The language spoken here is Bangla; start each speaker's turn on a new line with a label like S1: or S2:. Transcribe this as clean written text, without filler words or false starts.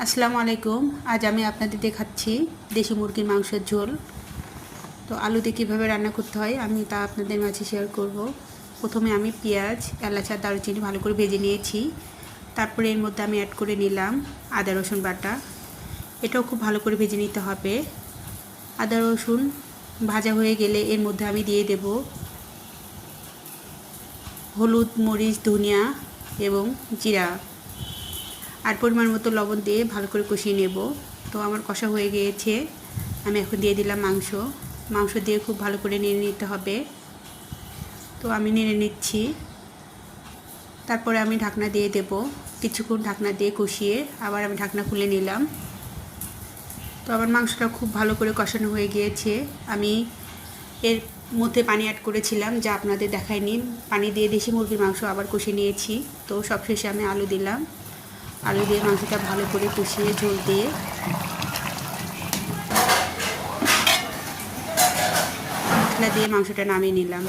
S1: আসসালামু আলাইকুম। আজ আমি আপনাদের দেখাচ্ছি দেশি মুরগির মাংসের ঝোল। তো আলু দিয়ে কীভাবে রান্না করতে হয় আমি তা আপনাদের মাঝে শেয়ার করব। প্রথমে আমি পেঁয়াজ, এলাচ আর দারুচিনি ভালো করে ভেজে নিয়েছি। তারপরে এর মধ্যে আমি অ্যাড করে নিলাম আদা রসুন বাটা। এটাও খুব ভালো করে ভেজে নিতে হবে। আদা রসুন ভাজা হয়ে গেলে এর মধ্যে আমি দিয়ে দেব হলুদ, মরিচ, ধনিয়া এবং জিরা আর পরিমাণ মতো লবণ দিয়ে ভালো করে কষিয়ে নেব। তো আমার কষা হয়ে গিয়েছে, আমি এখন দিয়ে দিলাম মাংস দিয়ে খুব ভালো করে নেড়ে নিতে হবে। তো আমি নেড়ে নিচ্ছি। তারপরে আমি ঢাকনা দিয়ে দেব। কিছুক্ষণ ঢাকনা দিয়ে কষিয়ে আবার আমি ঢাকনা খুলে নিলাম। তো আমার মাংসটা খুব ভালো করে কষানো হয়ে গিয়েছে। আমি এর মধ্যে পানি অ্যাড করেছিলাম, যা আপনাদের দেখায়নি। পানি দিয়ে দেশি মুরগির মাংস আবার কষিয়ে নিয়েছি। তো সবশেষে আমি আলু দিলাম। আলু দিয়ে মাংসটা ভালো করে কষিয়ে ঝোল দিয়ে মশলা দিয়ে মাংসটা নামিয়ে নিলাম।